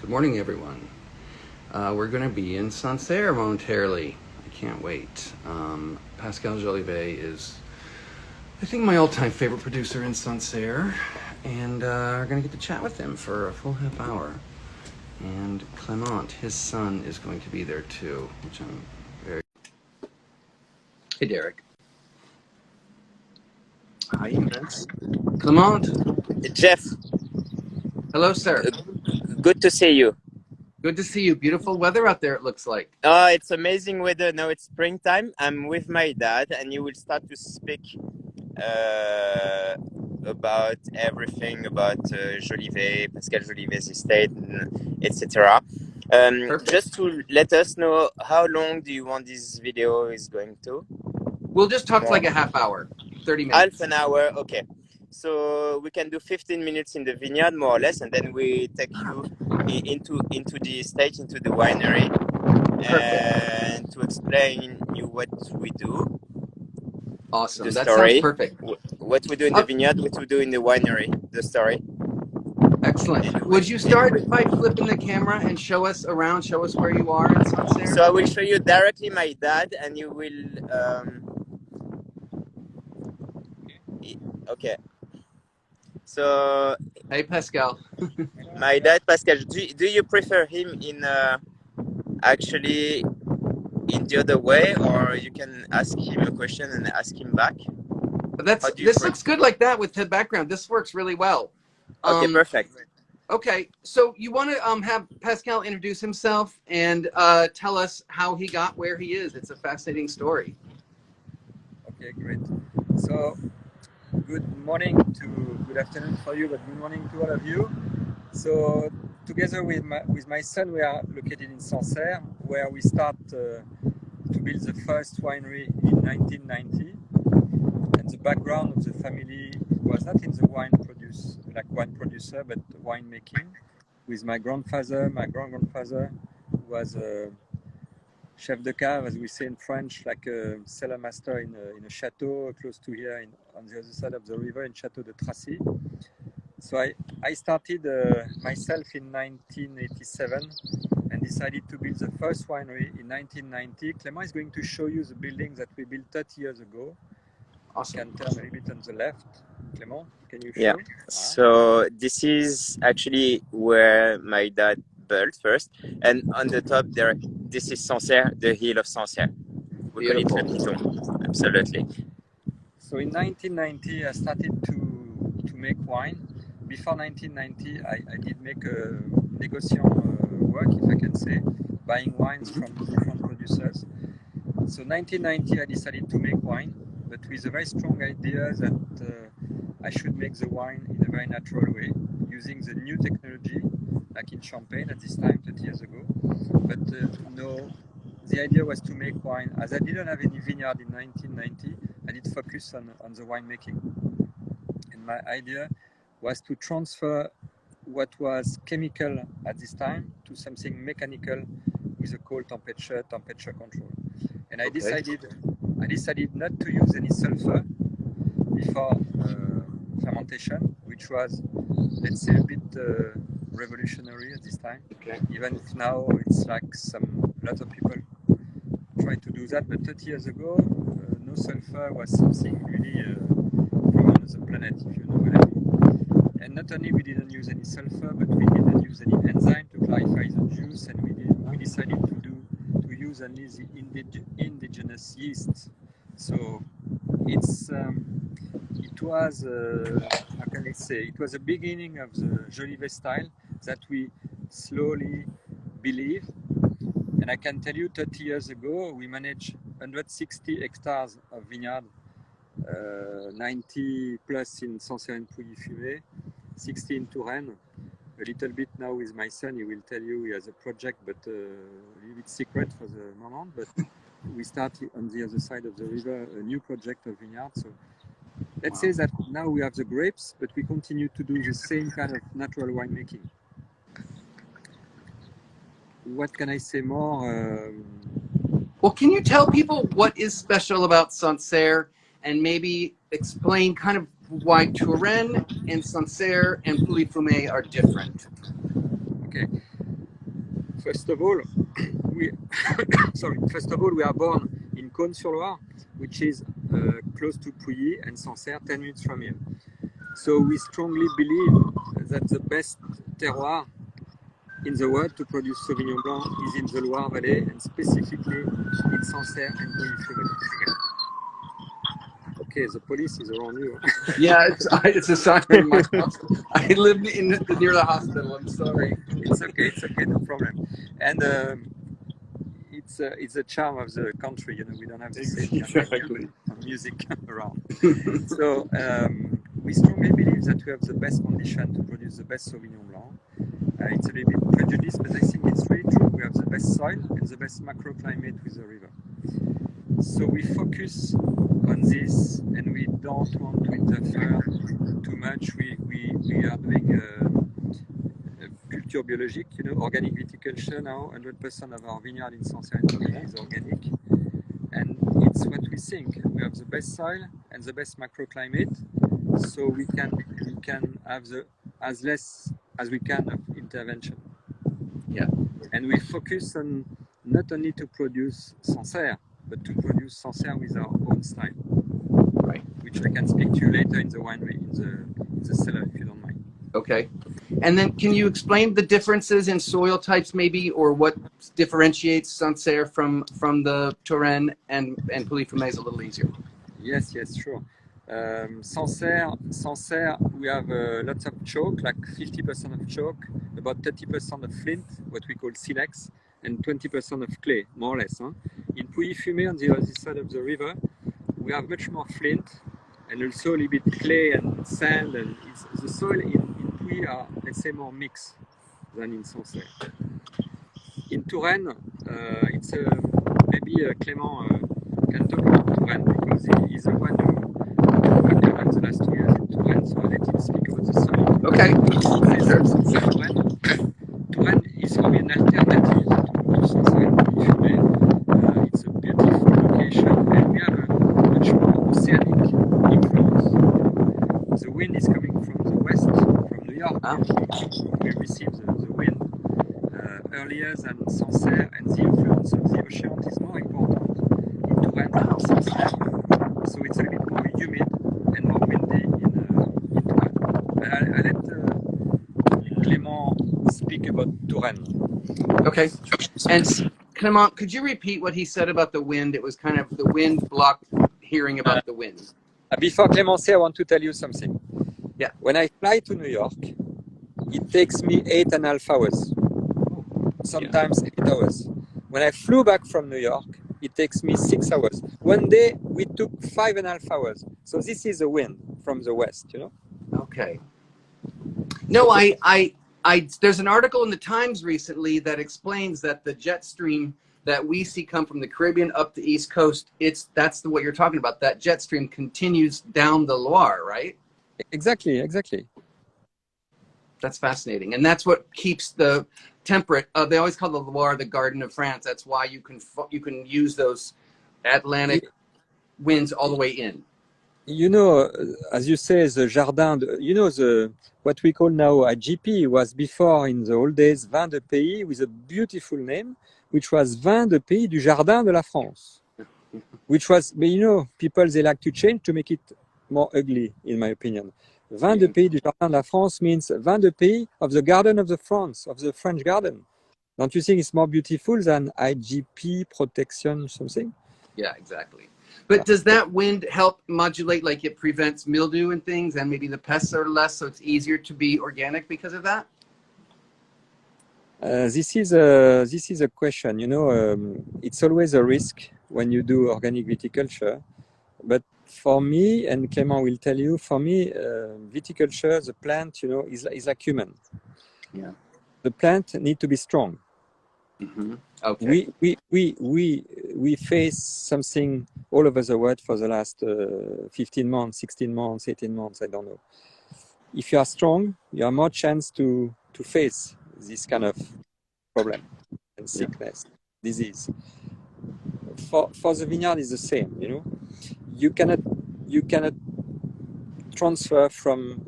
Good morning, everyone. We're going to be in Sancerre momentarily. I can't wait. Pascal Jolivet is, I think, my all-time favorite producer in Sancerre, and we're going to get to chat with him for a full half hour. And Clement, his son, is going to be there too, which I'm very... Hey, Derek. Hi, Vince. Clement. Jeff, Hello, sir. good to see you. Good to see you. Beautiful weather out there, it looks like. Oh, it's amazing weather. Now it's springtime. I'm with my dad, and you will start to speak about everything about Jolivet, Pascal Jolivet's estate, etc. Perfect. Just to let us know, how long do you want this video is going to? We'll just talk like a half hour, 30 minutes. Half an hour, okay. So we can do 15 minutes in the vineyard, more or less, and then we take you into the estate, into the winery, and to explain you what we do. Awesome. The That story. sounds perfect. What we do in the vineyard, what we do in the winery, the story. Excellent. Would you start by flipping the camera and show us around, show us where you are in Sancerre? So I will show you directly my dad, and you will... okay. So... Hey, Pascal. My dad, Pascal, do you prefer him in... actually in the other way, or you can ask him a question and ask him back? This looks good like that with the background. This works really well. Okay, perfect. Okay, so you want to have Pascal introduce himself and tell us how he got where he is. It's a fascinating story. Okay, great. So, good morning good afternoon for you, but good morning to all of you. So, together with my son, we are located in Sancerre, where we start to build the first winery in 1990. And the background of the family was not in the wine producer, but winemaking. With my grandfather, my grand-grandfather was a chef de cave, as we say in French, like a cellar master in a chateau close to here on the other side of the river in Chateau de Tracy. So I started myself in 1987 and decided to build the first winery in 1990. Clement is going to show you the building that we built 30 years ago. Awesome. You can turn a little bit on the left. Clement, can you show? Yeah. So this is actually where my dad built first, and on the top there, this is Sancerre, the hill of Sancerre. We call it Le Piton. Absolutely. So in 1990, I started to make wine. Before 1990, I did make a négociant work, if I can say, buying wines from different producers. So 1990, I decided to make wine, but with a very strong idea that I should make the wine in a very natural way, using the new technology, like in Champagne at this time, 30 years ago. But no, the idea was to make wine. As I didn't have any vineyard in 1990, I did focus on the winemaking. And my idea was to transfer what was chemical at this time to something mechanical with a cold temperature control. And I decided not to use any sulfur before fermentation, which was, let's say, a bit revolutionary at this time. Okay. Even if now it's like a lot of people try to do that, but 30 years ago, no sulfur was something really from another planet, if you know what I mean. And not only we didn't use any sulfur, but we didn't use any enzyme to clarify the juice, and we decided to use only the indigenous yeast. So it was how can I say? It was the beginning of the Jolivet style that we slowly believe. And I can tell you, 30 years ago, we managed 160 hectares of vineyard, 90 plus in Sancerre and Pouilly-Fumé, 60 in Touraine. A little bit now with my son, he will tell you he has a project, but a little bit secret for the moment. But we started on the other side of the river a new project of vineyard. So let's say that now we have the grapes, but we continue to do the same kind of natural winemaking. What can I say more? Well, can you tell people what is special about Sancerre and maybe explain kind of why Touraine and Sancerre and Pouilly-Fumé are different? Okay. First of all, we First of all, we are born in Cône-sur-Loire, which is close to Pouilly and Sancerre, 10 minutes from here. So we strongly believe that the best terroir in the world to produce Sauvignon Blanc is in the Loire Valley, and specifically in Sancerre and Pouilly-Fumel. Okay, the police is around you. Yeah, it's a sign in my house. I live near the hospital. I'm sorry. It's okay, no problem. And it's a charm of the country, you know. We don't have the same Exactly. music around. So we strongly believe that we have the best condition to produce the best Sauvignon Blanc. It's a little bit prejudiced, but I think it's really true. We have the best soil and the best macroclimate with the river. So we focus on this, and we don't want to interfere too much. We are doing culture biologique, you know, organic viticulture now. 100% of our vineyard in Sancerre and Pouilly is organic, and it's what we think. We have the best soil and the best macroclimate, so we can have as less as we can of intervention. Yeah. And we focus on not only to produce Sancerre, but to produce Sancerre with our own style. Right. Which I can speak to you later in the winery, in the cellar, if you don't mind. Okay. And then can you explain the differences in soil types maybe, or what differentiates Sancerre from the Touraine and Pouilly-Fumel is a little easier? Yes, sure. Sancerre, we have lots of chalk, like 50% of chalk, about 30% of flint, what we call silex, and 20% of clay, more or less. Huh? In Pouilly-Fumel, on the other side of the river, we have much more flint, and also a little bit clay and sand, and the soil in Pouilly are, let's say, more mixed than in Sancerre. In Touraine, it's maybe Clément can talk about Touraine, because he's the one who arrived the last 2 years in Touraine, so I'll let him speak about the soil. Okay. Touraine is for me an alternative to Sancerre and Pouilly-Fumel. It's a beautiful location, and we have a much more oceanic influence. The wind is coming from the west, from New York. We receive the wind earlier than Sancerre, and the influence of the ocean is more important in Touraine than Sancerre. So it's a little bit more humid and more windy in Touraine. I'll let Clément speak about Touraine. Okay. And Clément, could you repeat what he said about the wind? It was kind of the wind blocked hearing about the wind. Before Clément say, I want to tell you something. Yeah. When I fly to New York, it takes me 8.5 hours. Sometimes 8 hours. When I flew back from New York, it takes me 6 hours. One day we took 5.5 hours. So this is the wind from the west, you know? Okay. No, there's an article in the Times recently that explains that the jet stream that we see come from the Caribbean up the East Coast, that's what you're talking about. That jet stream continues down the Loire, right? Exactly. That's fascinating. And that's what keeps the temperate, they always call the Loire the Garden of France. That's why you can use those Atlantic winds all the way in. You know, as you say, the Jardin, what we call now IGP was before, in the old days, Vin de Pays, with a beautiful name, which was Vin de Pays du Jardin de la France. Which was, but you know, people, they like to change to make it more ugly, in my opinion. Vin de Pays du Jardin de la France means Vin de Pays of the Garden of the France, of the French garden. Don't you think it's more beautiful than IGP protection something? Yeah, exactly. But does that wind help modulate, like it prevents mildew and things, and maybe the pests are less, so it's easier to be organic because of that? This is a question. You know, it's always a risk when you do organic viticulture. But for me, and Clément will tell you, for me, viticulture, the plant, you know, is like human. Yeah. The plant need to be strong. Mm-hmm. Okay. We face something all over the world for the last 15 months, 16 months, 18 months, I don't know. If you are strong, you have more chance to face this kind of problem and sickness, disease. For the vineyard is the same, you know. You cannot transfer from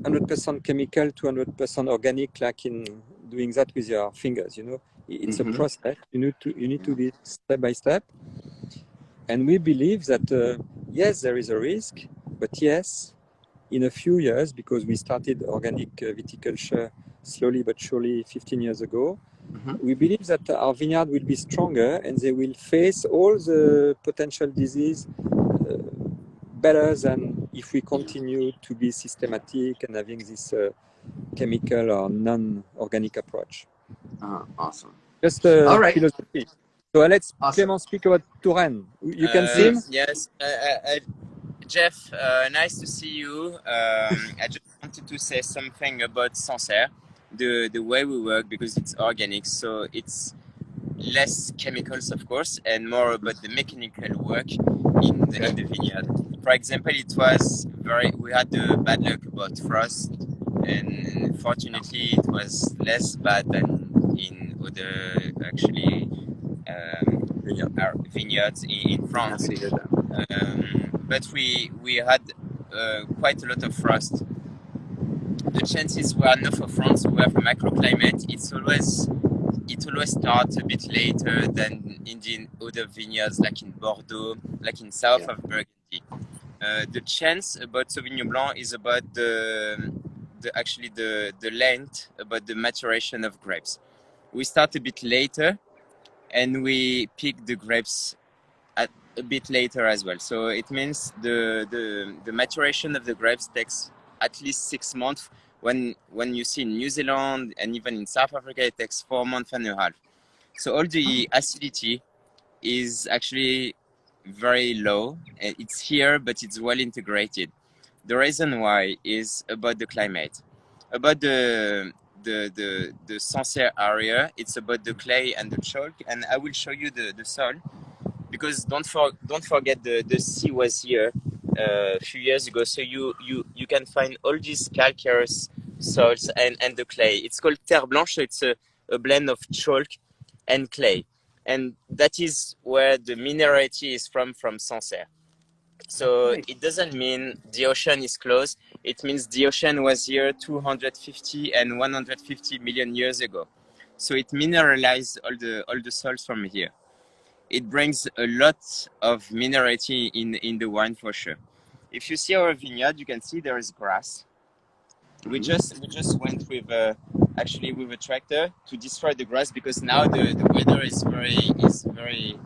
100% chemical to 100% organic like in doing that with your fingers. You know, it's a Mhm. process. You need to be step by step. And we believe that yes, there is a risk, but yes, in a few years, because we started organic viticulture slowly but surely 15 years ago, Mhm. we believe that our vineyard will be stronger and they will face all the potential disease better than if we continue to be systematic and having this chemical or non-organic approach. Awesome. Just All right. philosophy. So let's Awesome. Clément speak about Touraine. You can see him? Yes, Jeff, nice to see you. I just wanted to say something about Sancerre, the way we work, because it's organic, so it's less chemicals, of course, and more about the mechanical work in the vineyard. For example, we had the bad luck about frost, and fortunately, it was less bad than in other actually vineyards in France. Happy to hear that. But we had quite a lot of frost. The chances were enough for France. We have a microclimate. It always starts a bit later than in the other vineyards, like in Bordeaux, like in south of Burgundy. The chance about Sauvignon Blanc is about the length, about the maturation of grapes. We start a bit later, and we pick the grapes at a bit later as well. So it means the maturation of the grapes takes at least 6 months. When you see in New Zealand and even in South Africa, it takes 4 months and a half. So all the acidity is actually very low. It's here, but it's well integrated. The reason why is about the climate, about the Sancerre area. It's about the clay and the chalk, and I will show you the soil, because don't forget the sea was here a few years ago. So you can find all these calcareous soils and the clay. It's called terre blanche. So it's a blend of chalk and clay, and that is where the minerality is from Sancerre. So it doesn't mean the ocean is close. It means the ocean was here 250 and 150 million years ago. So it mineralized all the soils from here. It brings a lot of minerality in the wine for sure. If you see our vineyard, you can see there is grass. We just went with with a tractor to destroy the grass, because now the weather is very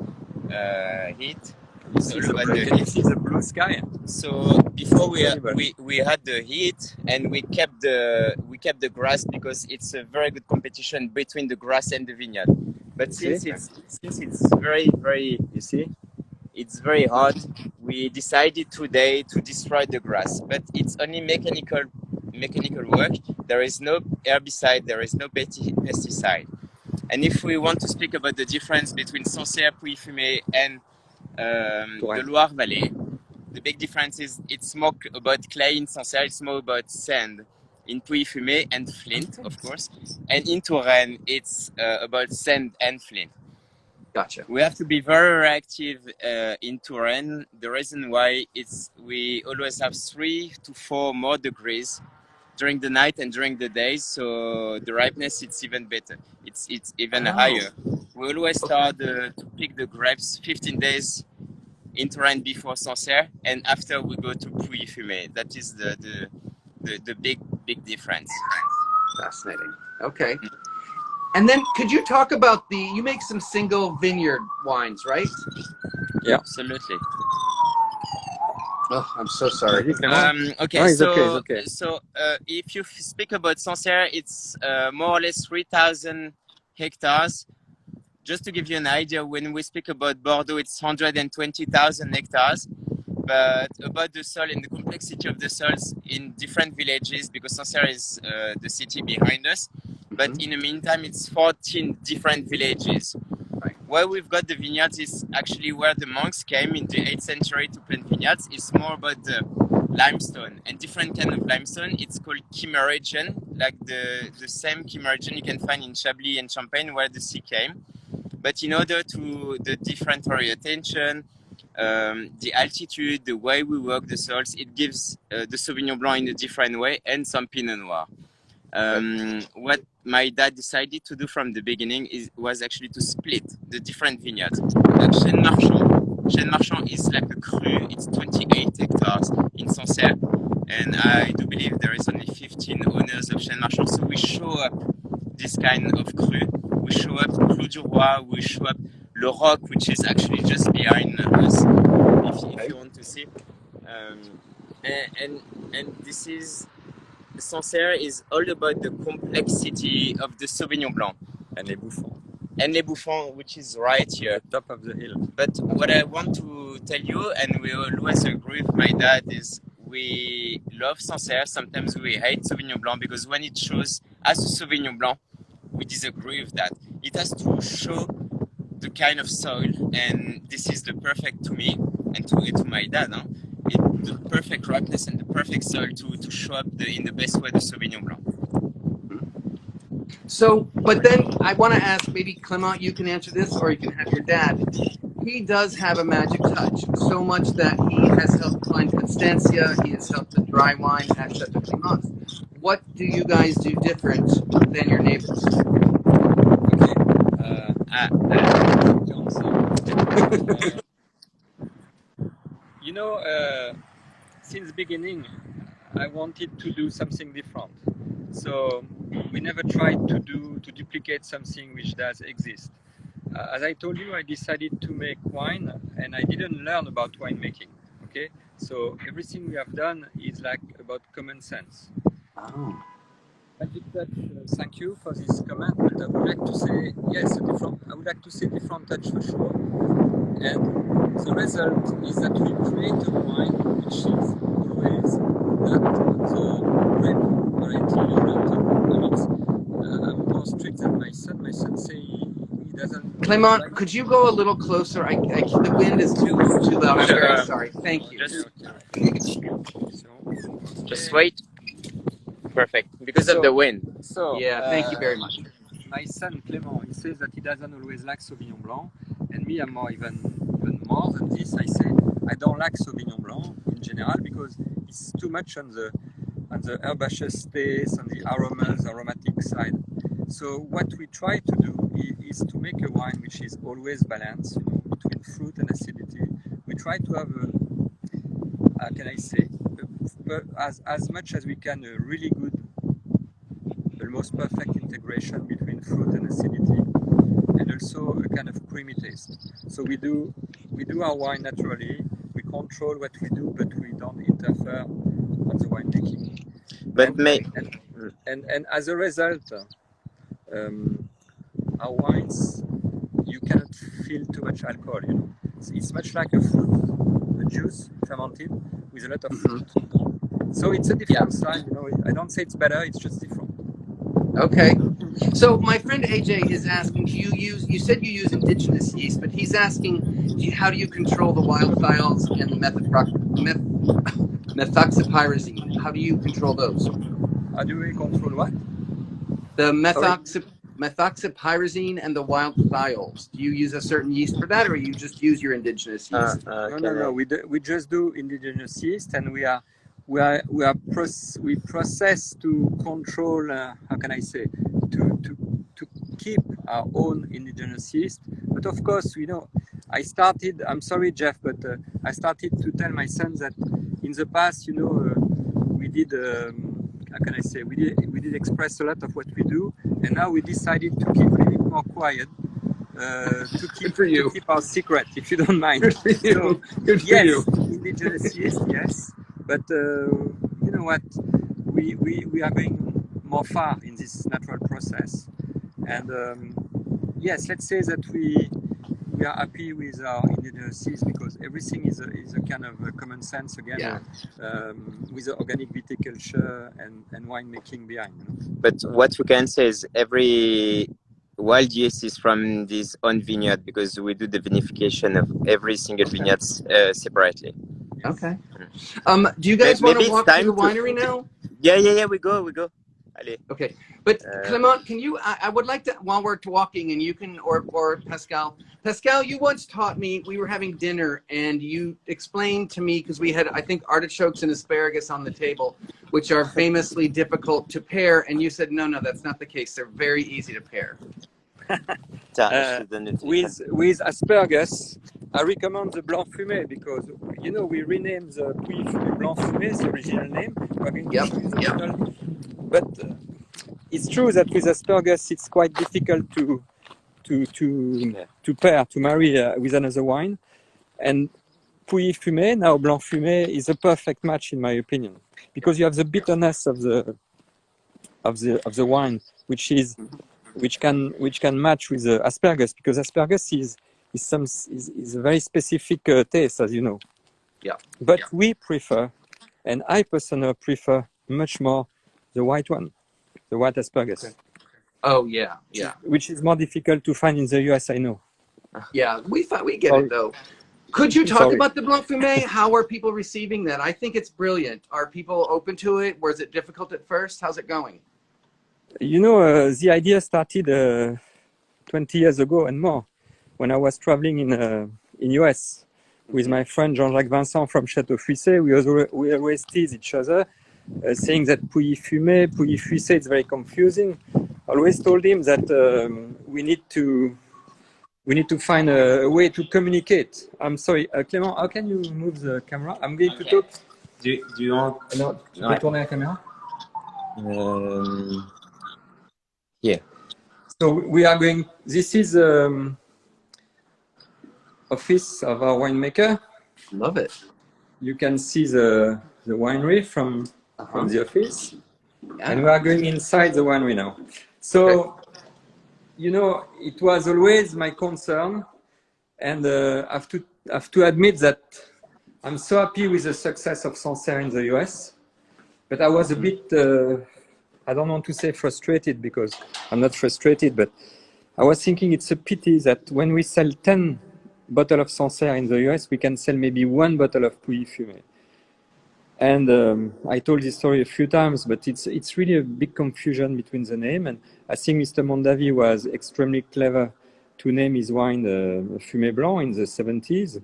heat. You see the blue sky. So before we had the heat, and we kept the grass, because it's a very good competition between the grass and the vineyard. But since it's very it's very hot, we decided today to destroy the grass. But it's only mechanical work. There is no herbicide, there is no pesticide. And if we want to speak about the difference between Sancerre, Pouilly-Fumé, and the Loire Valley, the big difference is it's more about clay in Sancerre, it's more about sand in Pouilly-Fumé, and flint, of course. And in Touraine, it's about sand and flint. Gotcha. We have to be very reactive in Touraine. The reason why we always have 3 to 4 more degrees during the night and during the day, so the ripeness it's even better. It's even higher. We always start to pick the grapes 15 days in Touraine before Sancerre, and after we go to Pouilly-Fumé. That is the big difference. Fascinating. Okay. And then could you talk about you make some single vineyard wines, right? Yeah, absolutely. Oh, I'm so sorry. Okay, No, it's okay. So if you speak about Sancerre, it's more or less 3,000 hectares. Just to give you an idea, when we speak about Bordeaux, it's 120,000 hectares. But about the soil and the complexity of the soils in different villages, because Sancerre is the city behind us. But in the meantime, it's 14 different villages. Right. Where we've got the vineyards is actually where the monks came in the 8th century to plant vineyards. It's more about the limestone and different kind of limestone. It's called Kimmeridgian, like the same Kimmeridgian you can find in Chablis and Champagne where the sea came. But in order to the different orientation, the altitude, the way we work the soils, it gives the Sauvignon Blanc in a different way, and some Pinot Noir. my dad decided to do from the beginning was actually to split the different vineyards. Like Chêne Marchand is like a cru. It's 28 hectares in Sancerre, and I do believe there is only 15 owners of Chêne Marchand. So we show up this kind of cru. We show up Clos du Roi. We show up Le Roc, which is actually just behind us, if you want to see. And this is Sancerre is all about the complexity of the Sauvignon Blanc And Les Bouffons, and Les Bouffons, which is right here. top of the hill. But what I want to tell you, and we always agree with my dad, is we love Sancerre. Sometimes we hate Sauvignon Blanc because when it shows as a Sauvignon Blanc, we disagree with that. It has to show the kind of soil, and this is the perfect to me and to my dad. The perfect ripeness and the perfect soil to show up in the best way the Sauvignon Blanc. So, but then I want to ask, maybe Clément, you can answer this, or you can have your dad. He does have a magic touch, so much that he has helped find Constancia, he has helped the dry wine at Chateau Clément. What do you guys do different than your neighbors? You know, since the beginning, I wanted to do something different. So we never tried to duplicate something which does exist. As I told you, I decided to make wine, and I didn't learn about winemaking. Okay, so everything we have done is like about common sense. Oh. Magic touch. Thank you for this comment. But I would like to say yes, I would like to say different touch for sure. And the result is that we create a wine which is always not the grape variety or not. I'm more strict than my son. My son say he doesn't. Clément, like. could you go a little closer? The wind is too loud. I'm very sorry. Thank you. Just wait. Perfect. Because of the wind. So Yeah, thank you very much. My son Clément, he says that he doesn't always like Sauvignon Blanc, and me, I'm more even more than this. I say I don't like Sauvignon Blanc in general because it's too much on the herbaceous taste, on the aromatic side. So what we try to do is to make a wine which is always balanced, between fruit and acidity. We try to have how can I say, as much as we can, a really good, almost perfect integration between fruit and acidity, and also a kind of creamy taste. So we do our wine naturally. We control what we do, but we don't interfere on the winemaking. But and as a result, our wines, you cannot feel too much alcohol. It's much like a fruit, a juice fermented with a lot of fruit. So it's a different style. I don't say it's better. It's just different. Okay. So my friend AJ is asking, you said you use indigenous yeast, but he's asking, how do you control the wildthiols and the methoxypyrazine? How do you control those? How do we control what? The methoxypyrazine and the wildthiols. Do you use a certain yeast for that, or you just use your indigenous yeast? No. We just do indigenous yeast, and we process to control. How can I say? To keep our own indigenous yeast. But of course, I started. I'm sorry, Jeff, but I started to tell my son that in the past, we did. How can I say? We did express a lot of what we do, and now we decided to keep a little bit more quiet. To keep our secret, if you don't mind. Good for you. Good for you. Indigenous yeast, yes. But you know what? We are going more far in this natural process, and yes, let's say that we are happy with our indigenous yeast because everything is a kind of a common sense again, with the organic viticulture and winemaking behind. But what we can say is every wild yeast is from this own vineyard because we do the vinification of every single vineyard separately. Okay. Do you guys want to walk through the winery now? Yeah. We go. Allez. Okay, but Clement, can you? I would like to, while we're walking, and you can, or Pascal. Pascal, you once taught me. We were having dinner, and you explained to me because we had, I think, artichokes and asparagus on the table, which are famously difficult to pair. And you said, no, that's not the case. They're very easy to pair. Tiens, je te donne le téléphone. With asparagus, I recommend the blanc fumé because we renamed the Pouilly Fumé Blanc Fumé, the original name. We're going to use the original. But it's true that with asparagus, it's quite difficult to pair, to marry with another wine. And Pouilly Fumé, now Blanc Fumé, is a perfect match in my opinion because you have the bitterness of the wine, which can match with the asparagus because asparagus is a very specific taste, as you know. Yeah. But we prefer, and I personally prefer much more the white one, the white asparagus. Okay. Oh yeah. Which is more difficult to find in the US, I know. Yeah, we get it though. Could you talk Sorry. about the Blanc Fumé? How are people receiving that? I think it's brilliant. Are people open to it? Was it difficult at first? How's it going? The idea started 20 years ago and more when I was traveling in US with my friend Jean-Jacques Vincent from Château Fuissé. We always tease each other, saying that Pouilly Fumé, Pouilly Fuissé, it's very confusing. I always told him that we need to find a way to communicate. I'm sorry, Clément, how can you move the camera? I'm going to talk. Do you want... Non, tu peux tourner la caméra? Yeah. So we are going. This is office of our winemaker. Love it. You can see the winery from the office, Yeah. and we are going inside the winery now. So, it was always my concern, and I have to admit that I'm so happy with the success of Sancerre in the US, but I was a bit. I don't want to say frustrated because I'm not frustrated, but I was thinking it's a pity that when we sell 10 bottles of Sancerre in the US, we can sell maybe 1 bottle of Pouilly Fumé. And I told this story a few times, but it's really a big confusion between the name. And I think Mr. Mondavi was extremely clever to name his wine Fumé Blanc in the 70s,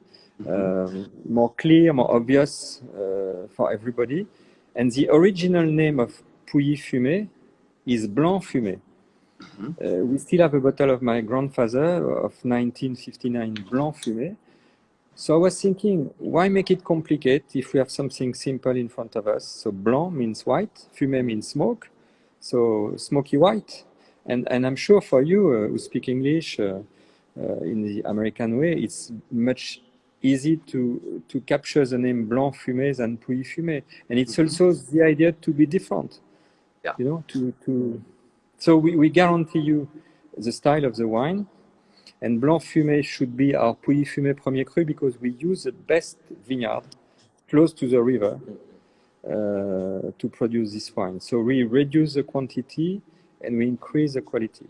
more clear, more obvious for everybody. And the original name of Pouilly Fumé is Blanc Fumé. We still have a bottle of my grandfather of 1959 Blanc Fumé. So I was thinking, why make it complicated if we have something simple in front of us? So Blanc means white, Fumé means smoke, so smoky white. And I'm sure for you who speak English in the American way, it's much easy to capture the name Blanc Fumé than Pouilly Fumé. And it's also the idea to be different. Yeah. So we guarantee you the style of the wine, and Blanc Fumé should be our Pouilly Fumé Premier Cru because we use the best vineyard close to the river to produce this wine. So we reduce the quantity and we increase the quality.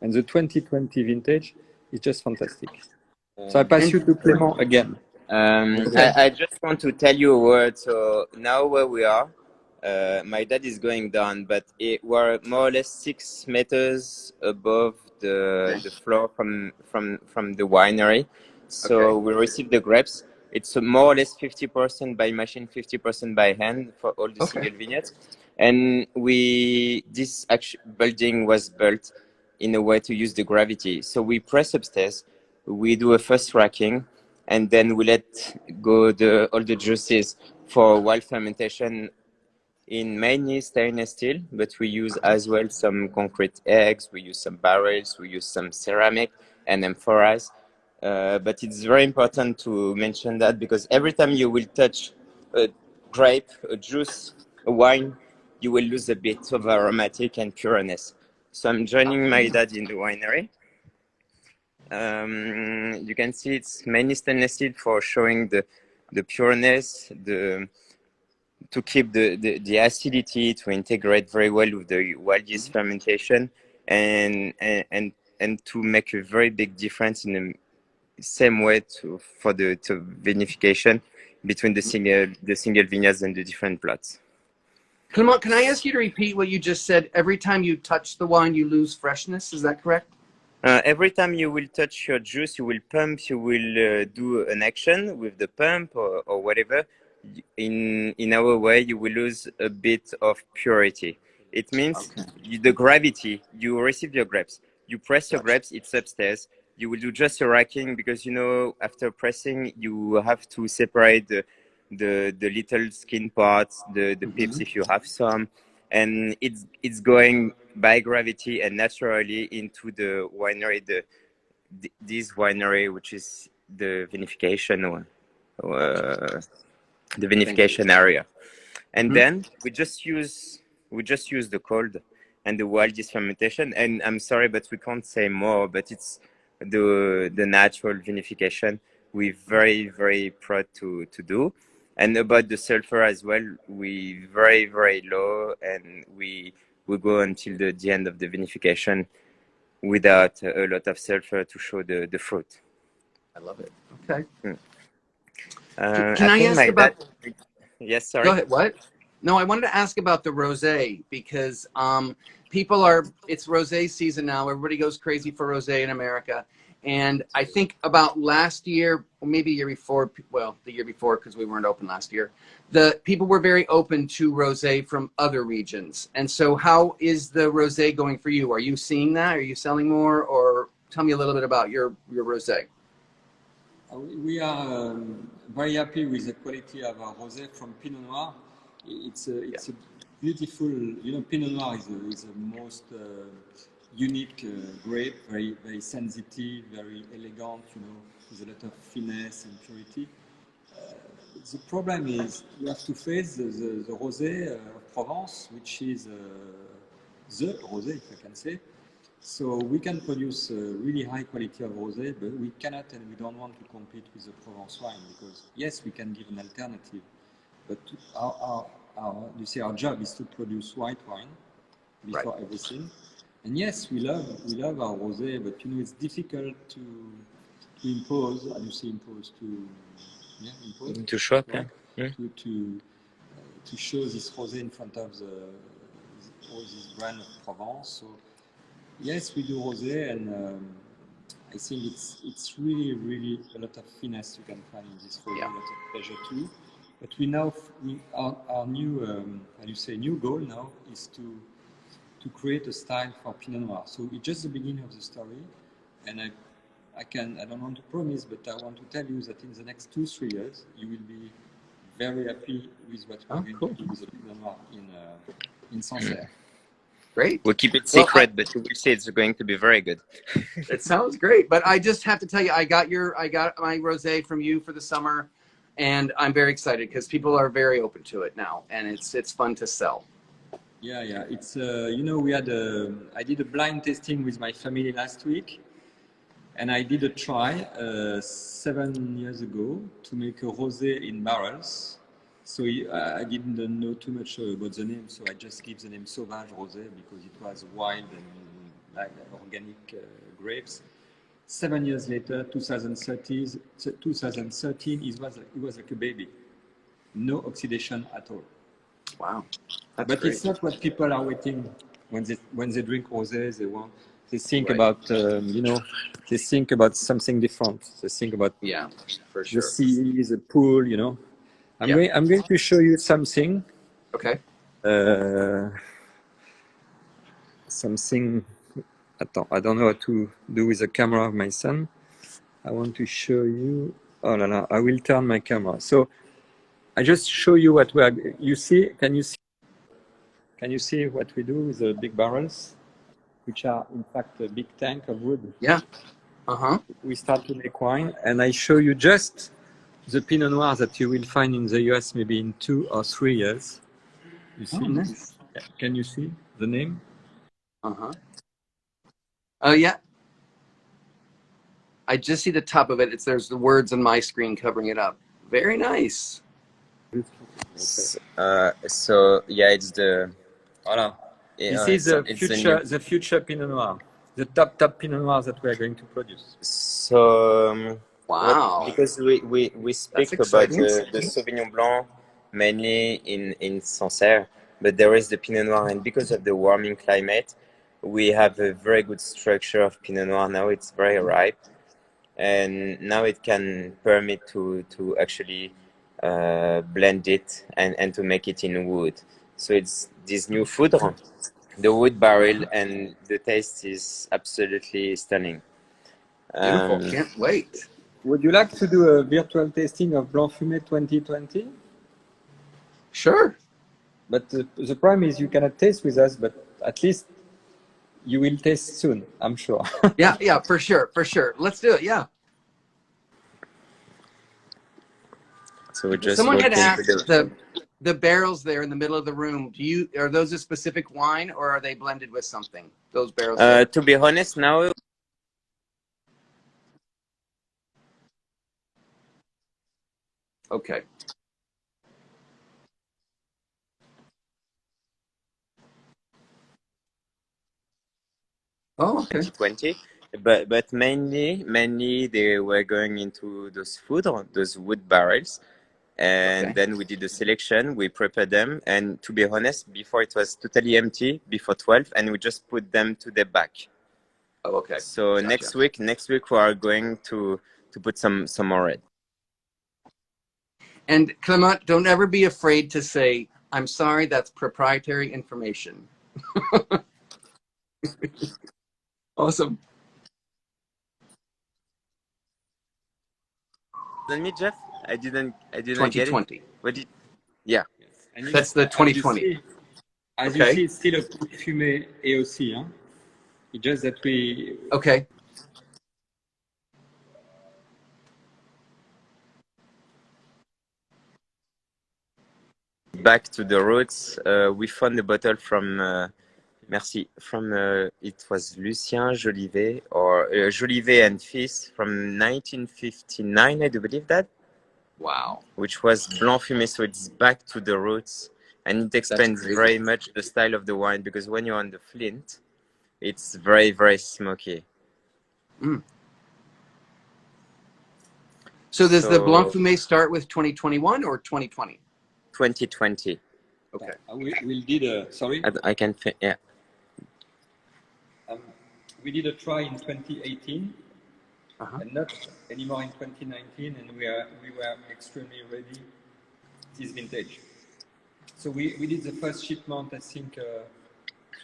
And the 2020 vintage is just fantastic. So I pass you to Clément again. I just want to tell you a word. So now where we are, my dad is going down, but we're more or less 6 meters above the floor from the winery. So we receive the grapes. It's more or less 50% by machine, 50% by hand for all the single vineyards. And this building was built in a way to use the gravity. So we press upstairs, we do a first racking, and then we let go all the juices for wild fermentation in mainly stainless steel, but we use as well some concrete eggs, we use some barrels, we use some ceramic and amphoras. But it's very important to mention that because every time you will touch a grape, a juice, a wine, you will lose a bit of aromatic and pureness. So I'm joining my dad in the winery. You can see it's mainly stainless steel for showing the pureness, to keep the acidity, to integrate very well with the wild yeast fermentation, and to make a very big difference in the same way for the vinification between the single vineyards and the different plots. Clement, can I ask you to repeat what you just said? Every time you touch the wine, you lose freshness. Is that correct? Every time you will touch your juice, you will pump, you will do an action with the pump or whatever. In our way, you will lose a bit of purity. It means Okay. the gravity, you receive your grapes, you press your Gotcha. grapes, it's upstairs. You will do just a racking because, you know, after pressing, you have to separate the little skin parts, the pips if you have some. And it's going by gravity and naturally into the winery, this winery, which is the vinification the Thank you. vinification area. And Mhm. then we just use the cold and the wild yeast fermentation. And I'm sorry, but we can't say more. But it's the natural vinification we're very very proud to do. And about the sulfur as well, we very very low, and we go until the end of the vinification without a lot of sulfur to show the fruit. I love it. Okay. I Can I think ask my about? dad. Yes, Go sorry. ahead. What? No, I wanted to ask about the rosé because people are. It's rosé season now. Everybody goes crazy for rosé in America, and I think about last year, or maybe year before. Well, the year before because we weren't open last year. The people were very open to rosé from other regions, and so how is the rosé going for you? Are you seeing that? Are you selling more? Or tell me a little bit about your rosé. We are very happy with the quality of our rosé from Pinot Noir. It's a beautiful, you know, Pinot Noir is the most unique grape, very very sensitive, very elegant, you know, with a lot of finesse and purity. The problem is you have to face the rosé of Provence, which is the rosé, if I can say. So we can produce really high quality of rosé, but we cannot and we don't want to compete with the Provence wine because yes, we can give an alternative, but you see, our job is to produce white wine before everything. And yes, we love our rosé, but you know it's difficult to impose. How do you say impose? Impose To shop, right? yeah. To show this rosé in front of all this brand of Provence. So yes, we do rosé, and I think it's really really a lot of finesse you can find in this rosé, a lot of pleasure too. But our new how do you say new goal now is to create a style for Pinot Noir. So it's just the beginning of the story, and I don't want to promise, but I want to tell you that in the next 2-3 years you will be very happy with what we're going to do with the Pinot Noir in Sancerre. Great. We'll keep it Well, secret, but you will see it's going to be very good. It sounds great, but I just have to tell you, I got my rosé from you for the summer, and I'm very excited because people are very open to it now, and it's fun to sell. Yeah. It's you know, I did a blind tasting with my family last week, and I did a try 7 years ago to make a rosé in barrels. So I didn't know too much about the name, so I just give the name Sauvage Rosé because it was wild and like organic grapes. 7 years later, 2013, it was like a baby, no oxidation at all. Wow, that's But great. it's not what people are waiting when they drink rosé. They think Right. about you know, they think about something different. They think about for the sure. sea, the pool. You know, I'm Yeah. going to show you something. Okay. Something. I don't know what to do with the camera of my son. I want to show you. Oh no, no! I will turn my camera. So I just show you what we are. You see? Can you see? Can you see what we do with the big barrels, which are in fact a big tank of wood? Yeah. We start to make wine, and I show you just the Pinot Noir that you will find in the US maybe in 2 or 3 years. You see? Oh, nice. Can you see the name? Oh yeah. I just see the top of it. There's the words on my screen covering it up. Very nice. So yeah, it's the. Voilà. Yeah, This is the future Pinot Noir, the top Pinot Noir that we are going to produce. So Wow. because we speak about the Sauvignon Blanc mainly in Sancerre, but there is the Pinot Noir, and because of the warming climate, we have a very good structure of Pinot Noir now. It's very ripe, and now it can permit to actually blend it and to make it in wood. So it's this new foudre, the wood barrel, and the taste is absolutely stunning. Beautiful. Can't wait. Would you like to do a virtual tasting of Blanc Fumé 2020? Sure. But the problem is you cannot taste with us, but at least you will taste soon, I'm sure. Yeah, for sure. Let's do it. Yeah. So we just Someone had walked into asked the barrels there in the middle of the room. Are those a specific wine or are they blended with something? Those barrels. There? To be honest, now. Okay. Oh, okay. 2020, but mainly they were going into those foudre, those wood barrels, and Okay. then we did the selection. We prepared them, and to be honest, before it was totally empty before 12, and we just put them to the back. Oh, okay. So Gotcha. next week we are going to put some more red. And Clement, don't ever be afraid to say, "I'm sorry, that's proprietary information." Awesome. Tell me, Jeff. I didn't get it. 2020. What did? Yeah. And That's the 2020. As you Okay. see, it's still a Fumé AOC. Huh? It's just that we... Okay. Back to the roots. We found a bottle from it was Lucien Jolivet or Jolivet and Fils from 1959, I do believe that. Wow. Which was Blanc Fumé, so it's back to the roots, and it explains very much the style of the wine, because when you're on the Flint, it's very, very smoky. Mm. So does the Blanc Fumé start with 2021 or 2020? 2020. Okay. We did a... Sorry? I can... Yeah. We did a try in 2018, and not anymore in 2019, and we were extremely ready this vintage. So we did the first shipment, I think,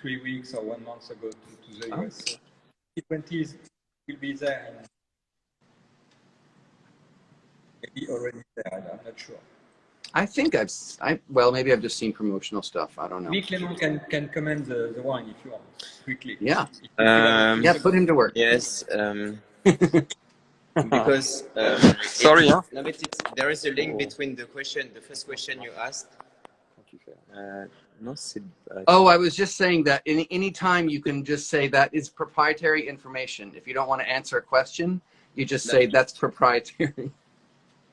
3 weeks or 1 month ago to the US. So 2020 will be there, and maybe already there. I'm not sure. I think well, maybe I've just seen promotional stuff. I don't know. Me, Clement can comment the wine if you want, quickly. Yeah. Yeah, put him to work. Yes. Because sorry, huh? No, but there is a link between the first question you asked. Oh, I was just saying that any time you can just say that is proprietary information. If you don't want to answer a question, you just say that's proprietary.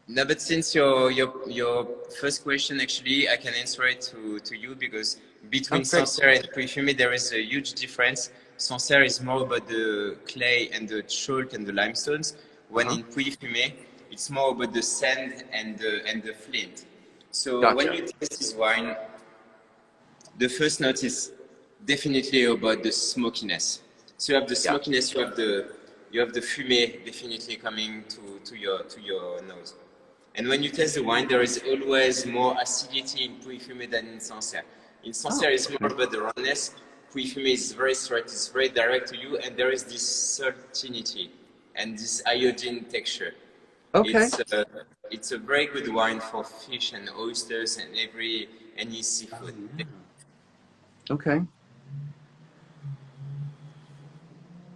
No, but since your first question, actually, I can answer it to you, because between Sancerre and Puy-Fumé, there is a huge difference. Sancerre is more about the clay and the chalk and the limestones, when in Puy-Fumé, it's more about the sand and the flint. So when you taste this wine, the first note is definitely about the smokiness. So you have the smokiness, you have the fumé definitely coming to your nose. And when you taste the wine, there is always more acidity in Puy-Fumé than in Sancerre. In Sancerre, it's more about the roundness. Puy-Fumé is very straight, it's very direct to you, and there is this saltiness and this iodine texture. Okay. It's a very good wine for fish and oysters and any seafood. Okay.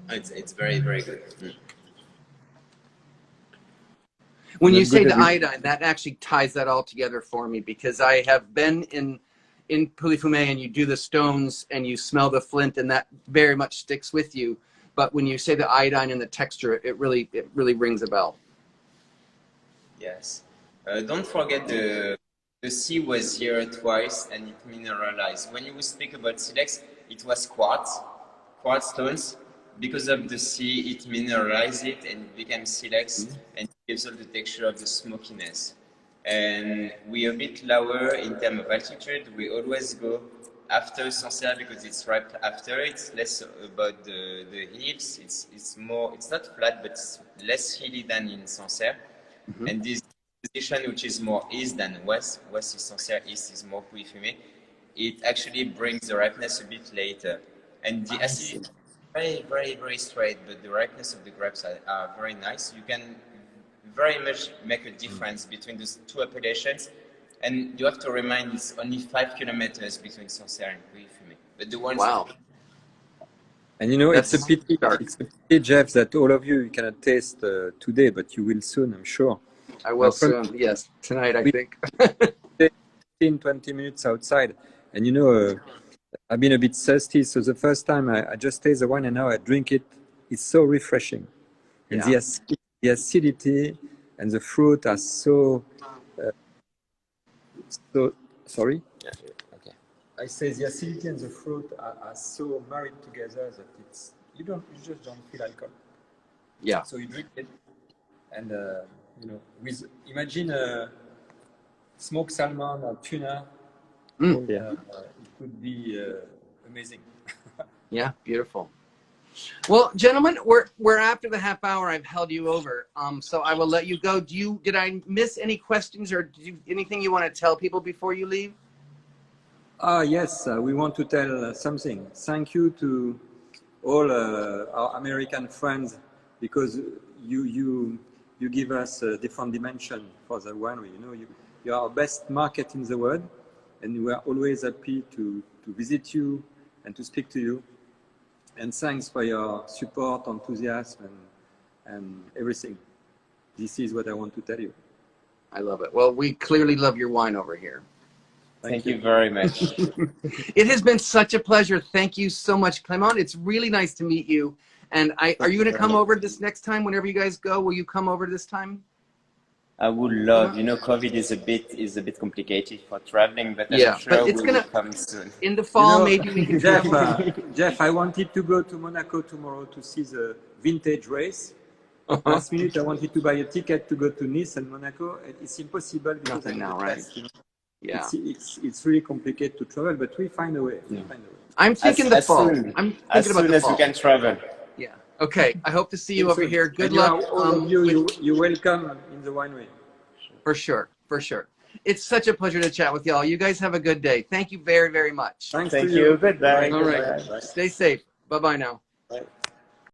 It's very, very good. When you say the iodine, that actually ties that all together for me, because I have been in Puy-Fumé and you do the stones and you smell the flint, and that very much sticks with you. But when you say the iodine and the texture, it really rings a bell. Yes. Don't forget the sea was here twice and it mineralized. When you speak about silex, it was quartz stones. Because of the sea, it mineralized it and it became silex, and it gives all the texture of the smokiness. And we are a bit lower in terms of altitude. We always go after Sancerre because it's right after. It's less about the hills. It's more. It's not flat, but it's less hilly than in Sancerre. And this position, which is more east than west. West is Sancerre, east is more Pouilly-Fumé. It actually brings the ripeness a bit later, and the acidity is very, very, very straight. But the ripeness of the grapes are very nice. You can very much make a difference between those two appellations. And you have to remind it's only 5 kilometers between Sancerre and Pouilly-Fumé. But the ones Wow. And you know, That's it's a pity, dark. Jeff, that all of you cannot taste today, but you will soon, I'm sure. I will From- soon. Yes, tonight I think. 15, 20 minutes outside. And you know, I've been a bit thirsty, so the first time I just taste the wine and now I drink it, it's so refreshing. And Yeah. the acidity and the fruit are so sorry? Yeah, okay. I say the acidity and the fruit are so married together that you just don't feel alcohol. Yeah. So you drink it, and you know, imagine smoked salmon or tuna. Mm. It could be amazing. Yeah, beautiful. Well, gentlemen, we're after the half hour. I've held you over, so I will let you go. Did I miss any questions or anything you want to tell people before you leave? Yes, we want to tell something. Thank you to all our American friends because you give us a different dimension for the winery. You know, you are our best market in the world, and we are always happy to visit you and to speak to you. And thanks for your support, enthusiasm, and everything. This is what I want to tell you. I love it. Well, we clearly love your wine over here. Thank you very much. It has been such a pleasure. Thank you so much, Clément. It's really nice to meet you. And are you going to come over this next time whenever you guys go? Will you come over this time? I would love, you know, COVID is a bit complicated for traveling, but Yeah, I'm sure but it's we gonna- will come soon. In the fall, You know, maybe we can Jeff, I wanted to go to Monaco tomorrow to see the vintage race. Last minute, I wanted to buy a ticket to go to Nice and Monaco. It's impossible because Nothing I'm now, the right? best, you know? Yeah. It's really complicated to travel, but we find a way. Yeah. I'm thinking the fall. I'm As thinking about soon the as fall. we can travel. Yeah. Okay. I hope to see you over here. Good And you luck. are, all of you're welcome in the winery. For sure. For sure. It's such a pleasure to chat with y'all. You guys have a good day. Thank you very, very much. Thanks Thank to you. Goodbye. All right. Bye. Stay safe. Bye-bye now. Bye.